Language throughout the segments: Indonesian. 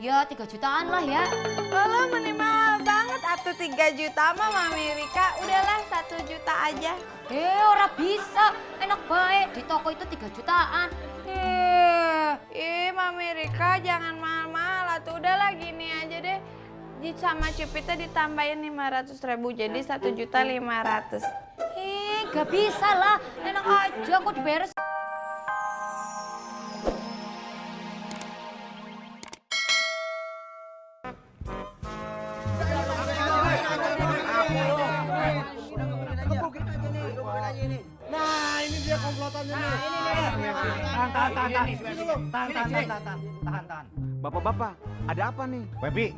Ya 3 jutaan lah ya. Kalau minimal banget atuh 3 juta mah Mami Rika. Udahlah 1 juta aja. Ora bisa. Enak baik di toko itu 3 jutaan. Mami Rika jangan mahal-mahal atuh. Udahlah gini aja deh. Sama Cipita ditambahin 500.000 jadi 1.500.000. Gak bisa lah. Enak aja kok dibayar. Nah, ini dia komplotannya nih. Tahan. Bapak-bapak, ada apa nih? Webi,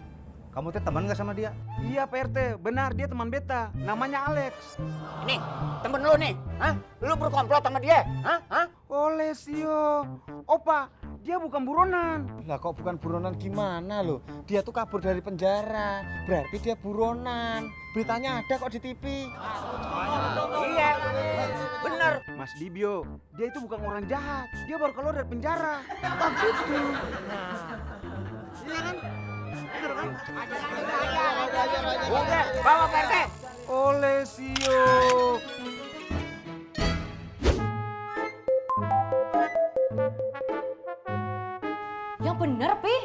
kamu tuh teman nggak sama dia? Iya Pak RT, benar dia teman beta. Namanya Alex. Ini temen lu nih, hah? Lu berkomplot sama dia, hah? Oleh Sio. Opa, dia bukan buronan. Lah kok bukan buronan gimana lo? Dia tuh kabur dari penjara. Berarti dia buronan. Beritanya ada kok di TV. Iya, bener. Mas Dibio, dia itu bukan orang jahat. Dia baru keluar dari penjara. Begitu. Iya kan? Bener kan? Oke, bawa Pak RT. Oleh Sio. Yang bener, Pi.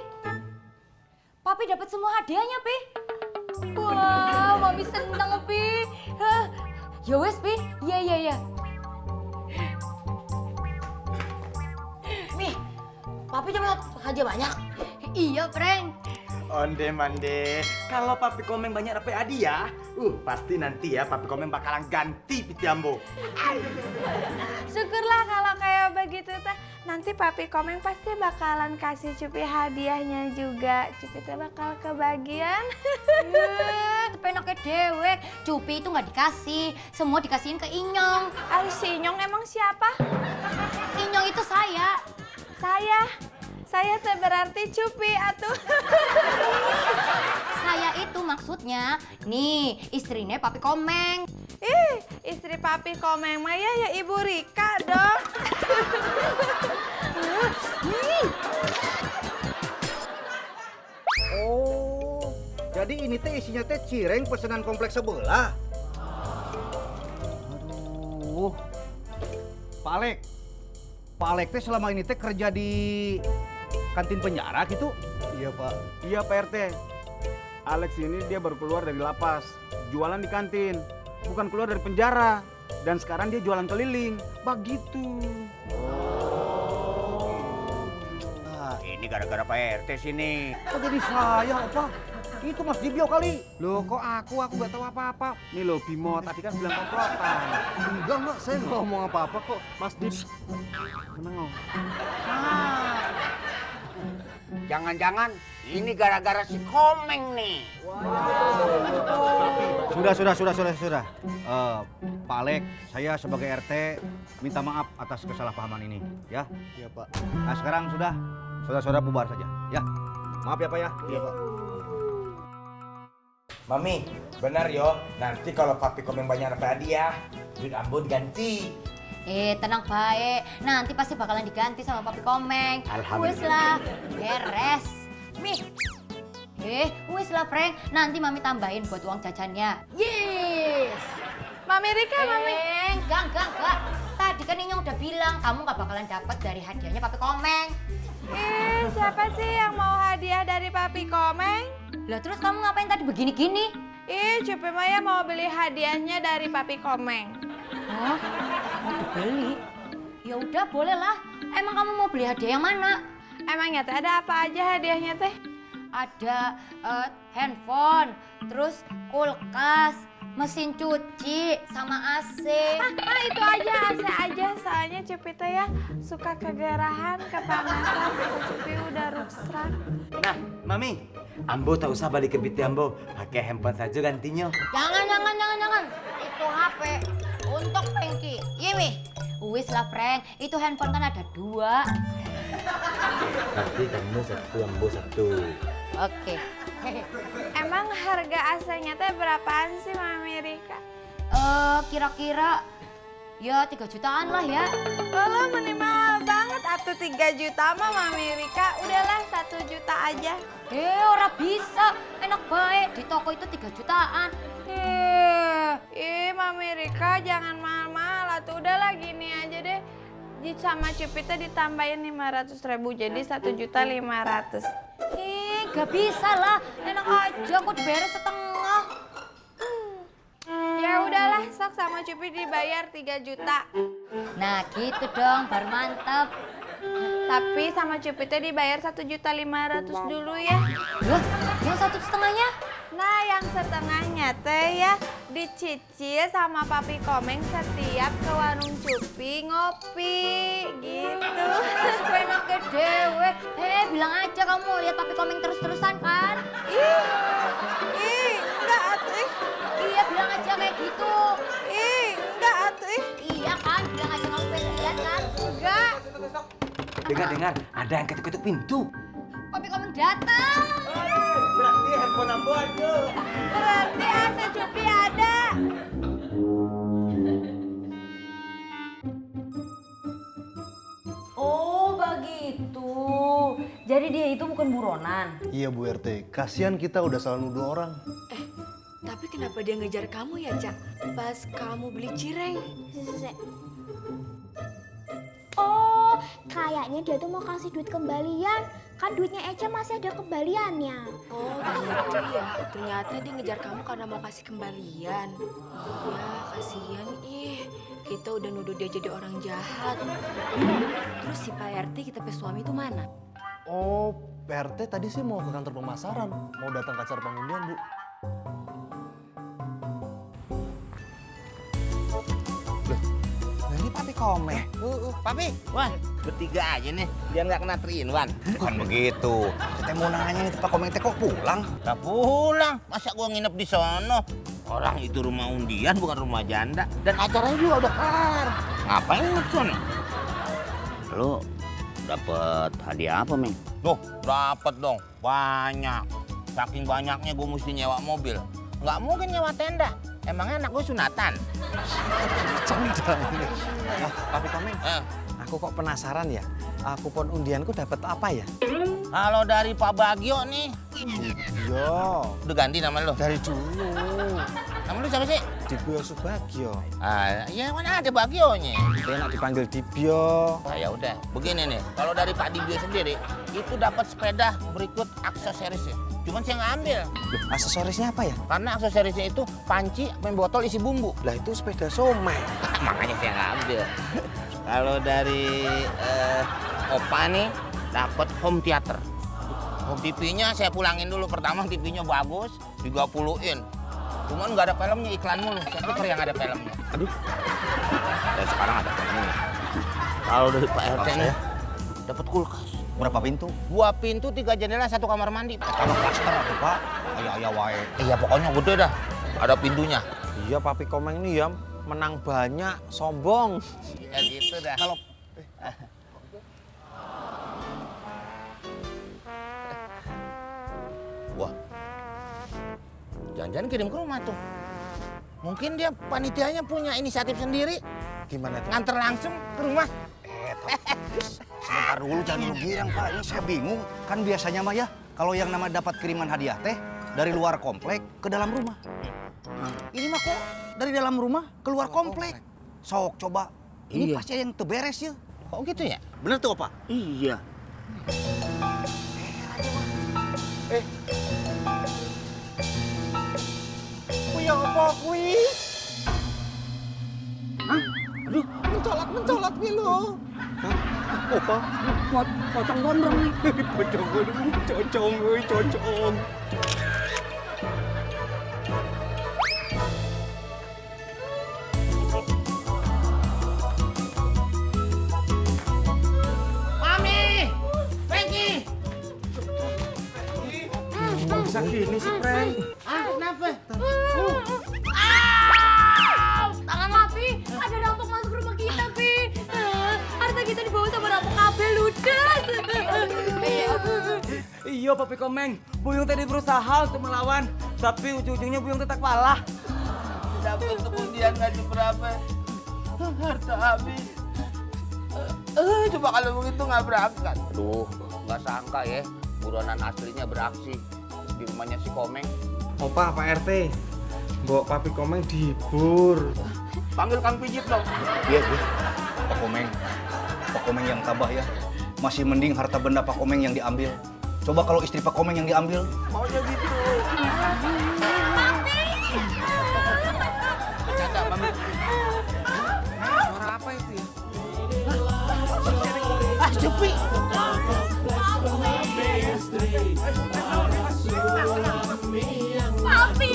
Papi dapat semua hadiahnya, Pi. Wah, Mami seneng, Pi. Ya wes, Pi. Iya. Nih, Papi dapat hadiah banyak. Iya, Frank. Onde mande, kalau Papi Komeng banyak dapat hadiah, pasti nanti ya Papi Komeng bakalan ganti Pitiambo. Syukurlah kalau kayak begitu teh. Nanti Papi Komeng pasti bakalan kasih Cupi hadiahnya juga. Cupi teh bakal kebagian. Tapi enaknya dewek. Cupi itu nggak dikasih. Semua dikasihin ke Inyong. Si Inyong emang siapa? Inyong itu saya. Saya teh berarti Cupi atuh. Saya itu maksudnya, nih istrinya Papi Komeng. Istri Papi Komeng mah ya Ibu Rika dong. Oh, jadi ini teh isinya teh cireng pesanan kompleks sebelah. Aduh, Pak Alek teh selama ini teh kerja di kantin penjara gitu? Iya Pak. Iya Pak RT. Alex ini dia baru keluar dari lapas. Jualan di kantin. Bukan keluar dari penjara. Dan sekarang dia jualan keliling. Begitu. Ini gara-gara Pak RT sini. Kok jadi saya apa? Itu Mas Dibio kali. Loh kok aku nggak tahu apa-apa. Nih loh Bimo tadi kan bilang komplotan. Enggak, saya nggak ngomong apa-apa kok. Mas Dib. Menengok. Jangan-jangan ini gara-gara si Komeng nih. Sudah. Pak Alek, saya sebagai RT minta maaf atas kesalahpahaman ini, ya. Iya Pak. Nah sekarang sudah, saudara-saudara bubar saja, ya. Maaf ya Pak ya. Iya Pak. Mami, benar yo. Nanti kalau Papi Komeng banyak dapat hadiah, duit Ambo diganti. Tenang baik. Nanti pasti bakalan diganti sama Papi Komeng. Alhamdulillah. Wes lah, beres. Wes lah Frank. Nanti Mami tambahin buat uang jajannya. Yes. Mami Rika, Mami. Enggak. Tadi kan Inyong udah bilang kamu nggak bakalan dapat dari hadiahnya Papi Komeng. Siapa sih yang mau hadiah dari Papi Komeng? Lah terus kamu ngapain tadi begini-gini? Cupi Maya mau beli hadiahnya dari Papi Komeng. Oh, mau dibeli? Ya udah boleh lah. Emang kamu mau beli hadiah yang mana? Emangnya teh ada apa aja hadiahnya teh? Ada handphone, terus kulkas, mesin cuci, sama AC. Itu aja, AC aja. Soalnya Cupi teh ya suka kegerahan, kepanasan. Cupi udah rusak. Nah, Mami, Ambo tak usah balik ke Pitiambo. Pakai handphone saja gantinya. Jangan. Itu HP untuk Pengki. Iya, Mi. Wis lah, Frank. Itu handphone kan ada 2. Nanti kamu satu, Ambo satu. Oke. Emang harga AC-nya teh berapaan sih Mami Rika? Kira-kira ya 3 jutaan lah ya. Kalau minimal banget atuh 3 3 juta mah Mami Rika. Udahlah 1 juta aja. Ora bisa. Enak baik. Di toko itu 3 jutaan. Ih, Mami Rika jangan mahal-mahal. Tuh udahlah gini aja deh. Jit sama Cipita ditambahin 500.000 jadi 1.500.000. Gak bisa lah. Enak aja kok dibayar setengah. Ya udahlah, sok sama Cipit dibayar 3 juta. Nah gitu dong, baru mantep. Tapi sama Cipitnya dibayar 1.500.000 dulu ya. Loh, yang 1,5-nya? Nah, yang setengahnya teh ya dicicil sama Papi Komeng setiap ke warung Cupi ngopi gitu. Supaya enaknya dewe. Bilang aja kamu lihat Papi Komeng terus-terusan kan? Enggak atuh ih. Iya, bilang aja kayak gitu. Enggak atuh ih. Iya kan, bilang aja kamu pengen lihat kan? Enggak. Dengar, ada yang ketuk-ketuk pintu. Papi Komeng datang. Berarti handphone Ambo ada. Berarti AC Cupi ada. Oh, begitu. Jadi dia itu bukan buronan. Iya Bu RT, kasihan kita udah salah nuduh orang. Tapi kenapa dia ngejar kamu ya, Cak? Pas kamu beli cireng. Oh, kayaknya dia tuh mau kasih duit kembalian. Kan duitnya Eca masih ada kembaliannya. Oh gitu ya. Ternyata dia ngejar kamu karena mau kasih kembalian. Iya, kasihan ih. Kita udah nuduh dia jadi orang jahat. Terus si Pak RT kita suami itu mana? Oh, PRT tadi sih mau ke kantor pemasaran, mau datang ke acara pengundian Bu. Nah ini Papi Komeng. Papi, Wan, bertiga aja nih, biar nggak kena triin, Wan. Bukan begitu. Saya mau nanya nih Pak Komeng teh kok pulang? Gak pulang, masa gua nginep di sono? Orang itu rumah undian bukan rumah janda. Dan acaranya juga udah kelar. Ngapain nginep sono? Lu dapet hadiah apa, Meng? Tuh, dapet dong, banyak. Saking banyaknya gue mesti nyewa mobil. Nggak mungkin nyewa tenda. Emangnya anak gue sunatan? Papi Komeng, aku kok penasaran ya. Kupon undianku dapat apa ya? Kalau dari Pak Bagio nih, Yo, udah ganti nama lo. dari dulu. Nama lu siapa sih? Dibio Subagio. Ya mana ada Bagionya. Dia enak dipanggil Dibio. Ya udah, begini nih. Kalau dari Pak Dibio sendiri, itu dapat sepeda berikut aksesorisnya. Cuman saya nggak ambil. Loh, aksesorisnya apa ya? Karena aksesorisnya itu panci, botol isi bumbu. Lah itu sepeda somai. Makanya saya nggak ambil. Kalau dari Opa nih, dapat home theater. Home TV-nya saya pulangin dulu. Pertama TV-nya bagus, 30-in. Cuman nggak ada filmnya, iklan mulu. Saya pikir yang ada filmnya. Aduh. Dan sekarang ada filmnya. Kalau dari Pak RT nih, dapat kulkas. Berapa pintu? 2 pintu, 3 jendela, 1 kamar mandi. Kalau klaster tuh Pak, ayah wae. Iya pokoknya gede dah. Ada pintunya. Iya Papi Komeng nih ya, menang banyak, sombong. Ya gitu dah. Kalau wah, jangan-jangan kirim ke rumah tuh. Mungkin dia panitianya punya inisiatif sendiri. Gimana tuh? Nganter langsung ke rumah. Sebentar dulu jangan dulu girang Pak, ini saya bingung. Kan biasanya mah ya, kalau yang nama dapat kiriman hadiah teh dari luar komplek ke dalam rumah. Ini mah kok dari dalam rumah keluar komplek. Sok coba, ini Iya. pasti ada yang terberes ya. Kok gitu ya? Bener tuh Pak? Iya. Kuya apa kui? Hah? Aduh, mencolot nih lo. Hah? Apa? Pocong gondrong nih. Pocong gondrong, cocong, cocong. Mami! Franky! Bisa gini sih, Frank. Kenapa? Tangan Papi, ada rampok masuk rumah kita, Pi. Harta kita dibawa sama rampok kabel, ludes. Iya, Papi Komeng. Buyung tadi berusaha untuk melawan, tapi ujung-ujungnya Buyung tetap kalah. Dapat kemudian nggak seberapa. Harta habis. Coba kalau begitu nggak berangkat. Aduh, nggak sangka ya, buronan aslinya beraksi di rumahnya si Komeng. Opa, Pak RT, bawa Papi Komeng dihibur. Panggil Kang Pijit dong. Iya, Pak Komeng. Pak Komeng yang tabah ya. Masih mending harta benda Pak Komeng yang diambil. Coba kalau istri Pak Komeng yang diambil. Maunya gitu. Bercanda, Mami. Suara apa itu ya? Ah, Jupi. Papi!